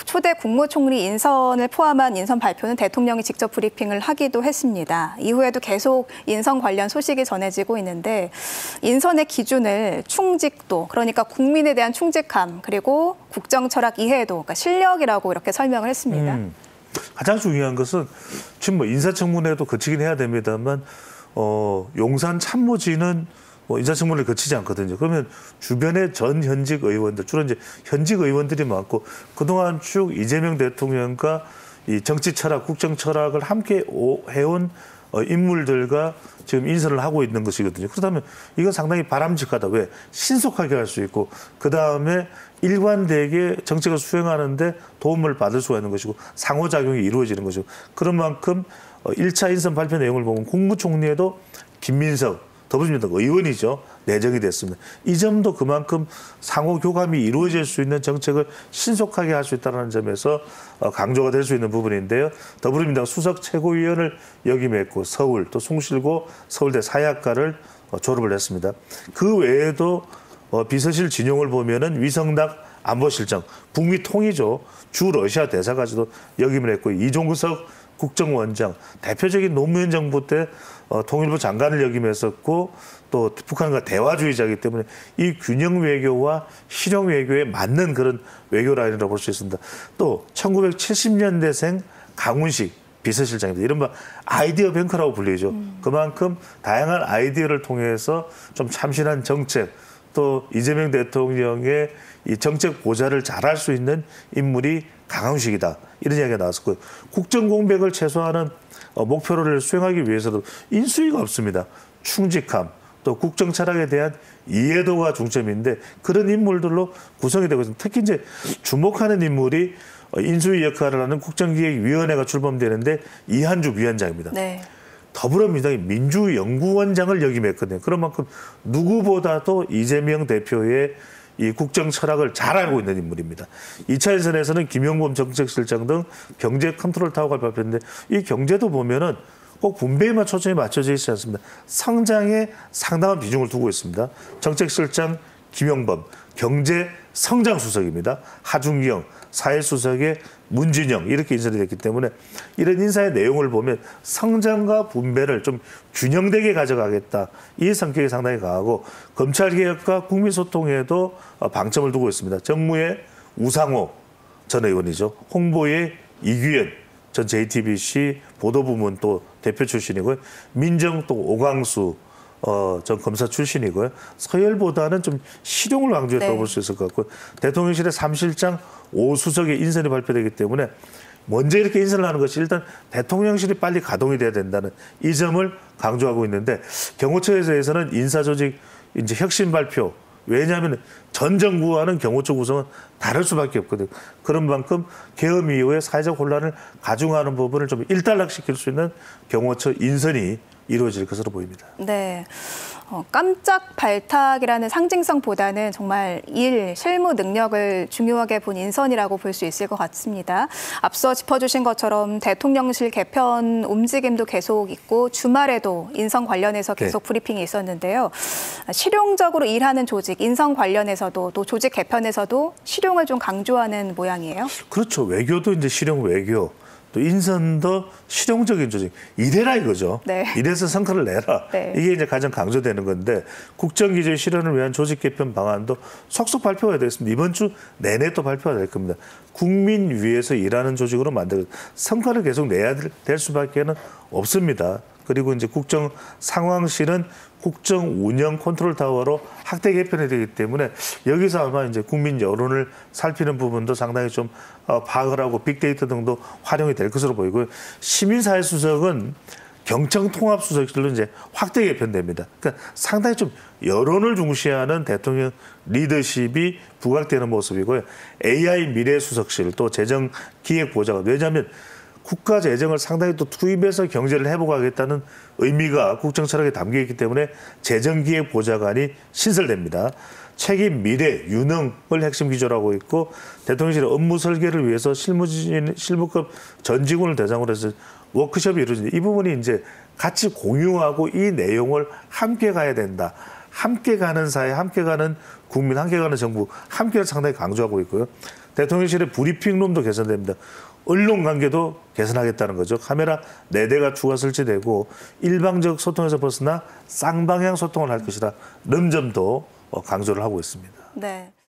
초대 국무총리 인선을 포함한 인선 발표는 대통령이 직접 브리핑을 하기도 했습니다. 이후에도 계속 인선 관련 소식이 전해지고 있는데 인선의 기준을 충직도, 그러니까 국민에 대한 충직함, 그리고 국정 철학 이해도, 그러니까 실력이라고 이렇게 설명을 했습니다. 가장 중요한 것은 지금 뭐 인사청문회도 거치긴 해야 됩니다만 용산 참모진은 인사청문회를 거치지 않거든요. 그러면 주변의 전 현직 의원들, 주로 이제 현직 의원들이 많고 그동안 쭉 이재명 대통령과 이 정치 철학, 국정 철학을 함께 해온 인물들과 지금 인선을 하고 있는 것이거든요. 그렇다면 이건 상당히 바람직하다. 왜? 신속하게 할 수 있고 그다음에 일관되게 정책을 수행하는데 도움을 받을 수가 있는 것이고 상호작용이 이루어지는 것이고 그런 만큼 1차 인선 발표 내용을 보면 국무총리에도 김민석 더불어민주당 의원이죠. 내정이 됐습니다. 이 점도 그만큼 상호 교감이 이루어질 수 있는 정책을 신속하게 할 수 있다는 점에서 강조가 될 수 있는 부분인데요. 더불어민주당 수석 최고위원을 역임했고 서울 또 숭실고 서울대 사학과를 졸업을 했습니다. 그 외에도 비서실 진용을 보면은 위성락 안보실장, 북미 통이죠. 주 러시아 대사까지도 역임을 했고 이종석 국정원장, 대표적인 노무현 정부 때 통일부 장관을 역임했었고 또 북한과 대화주의자이기 때문에 이 균형 외교와 실용 외교에 맞는 그런 외교 라인이라고 볼 수 있습니다. 또 1970년대생 강훈식 비서실장입니다. 이른바 아이디어 뱅커라고 불리죠. 그만큼 다양한 아이디어를 통해서 좀 참신한 정책, 또 이재명 대통령의 이 정책 보좌를 잘할 수 있는 인물이 강훈식이다. 이런 이야기가 나왔었고요. 국정 공백을 최소화하는 목표를 수행하기 위해서도 인수위가 없습니다. 충직함, 또 국정 철학에 대한 이해도가 중점인데 그런 인물들로 구성이 되고 있습니다. 특히 이제 주목하는 인물이 인수위 역할을 하는 국정기획위원회가 출범되는데 이한주 위원장입니다. 네. 더불어민주당이 민주연구원장을 역임했거든요. 그런 만큼 누구보다도 이재명 대표의 이 국정 철학을 잘 알고 있는 인물입니다. 2차 인선에서는 김용범 정책실장 등 경제 컨트롤 타워가 발표했는데 이 경제도 보면은 꼭 분배에만 초점이 맞춰져 있지 않습니다. 성장에 상당한 비중을 두고 있습니다. 정책실장 김용범, 경제 성장수석입니다. 하중경, 사회수석의 문진영 이렇게 인선이 됐기 때문에 이런 인사의 내용을 보면 성장과 분배를 좀 균형되게 가져가겠다. 이 성격이 상당히 강하고 검찰개혁과 국민소통에도 방점을 두고 있습니다. 정무의 우상호 전 의원이죠. 홍보의 이규현 전 JTBC 보도부문 또 대표 출신이고요. 민정 또 오광수 전 검사 출신이고요. 서열보다는 좀 실용을 강조했다고 볼 수 있을 것 같고 대통령실의 3실장 5수석의 인선이 발표되기 때문에 먼저 이렇게 인선을 하는 것이 일단 대통령실이 빨리 가동이 돼야 된다는 이 점을 강조하고 있는데 경호처에서는 인사조직 이제 혁신 발표 왜냐하면 전 정부와는 경호처 구성은 다를 수밖에 없거든요. 그런 만큼 계엄 이후에 사회적 혼란을 가중하는 부분을 좀 일단락시킬 수 있는 경호처 인선이 이루어질 것으로 보입니다. 네. 깜짝 발탁이라는 상징성보다는 정말 실무 능력을 중요하게 본 인선이라고 볼 수 있을 것 같습니다. 앞서 짚어주신 것처럼 대통령실 개편 움직임도 계속 있고 주말에도 인선 관련해서 계속 브리핑이 있었는데요. 실용적으로 일하는 조직, 인선 관련해서도 또 조직 개편에서도 실용을 좀 강조하는 모양이에요. 그렇죠. 외교도 이제 실용 외교. 또 인선도 실용적인 조직, 이래라 이거죠. 네. 이래서 성과를 내라. 네. 이게 이제 가장 강조되는 건데 국정기조의 실현을 위한 조직 개편 방안도 속속 발표가 되겠습니다. 이번 주 내내 또 발표가 될 겁니다. 국민 위해서 일하는 조직으로 만들고 성과를 계속 내야 될 수밖에는 없습니다. 그리고 이제 국정 상황실은 국정 운영 컨트롤 타워로 확대 개편이 되기 때문에 여기서 아마 이제 국민 여론을 살피는 부분도 상당히 좀 파악을 하고 빅데이터 등도 활용이 될 것으로 보이고요. 시민사회 수석은 경청 통합 수석실로 이제 확대 개편됩니다. 그러니까 상당히 좀 여론을 중시하는 대통령 리더십이 부각되는 모습이고요. AI 미래 수석실 또 재정 기획 보좌관 왜냐하면 국가 재정을 상당히 또 투입해서 경제를 회복하겠다는 의미가 국정 철학에 담겨 있기 때문에 재정기획 보좌관이 신설됩니다. 책임, 미래, 유능을 핵심 기조로 하고 있고 대통령실의 업무 설계를 위해서 실무급 전 직원을 대상으로 해서 워크숍이 이루어집니다. 이 부분이 이제 같이 공유하고 이 내용을 함께 가야 된다. 함께 가는 사회, 함께 가는 국민, 함께 가는 정부, 함께를 상당히 강조하고 있고요. 대통령실의 브리핑룸도 개선됩니다. 언론 관계도 개선하겠다는 거죠. 카메라 4대가 추가 설치되고 일방적 소통에서 벗어나 쌍방향 소통을 할 것이라는 점도 강조를 하고 있습니다. 네.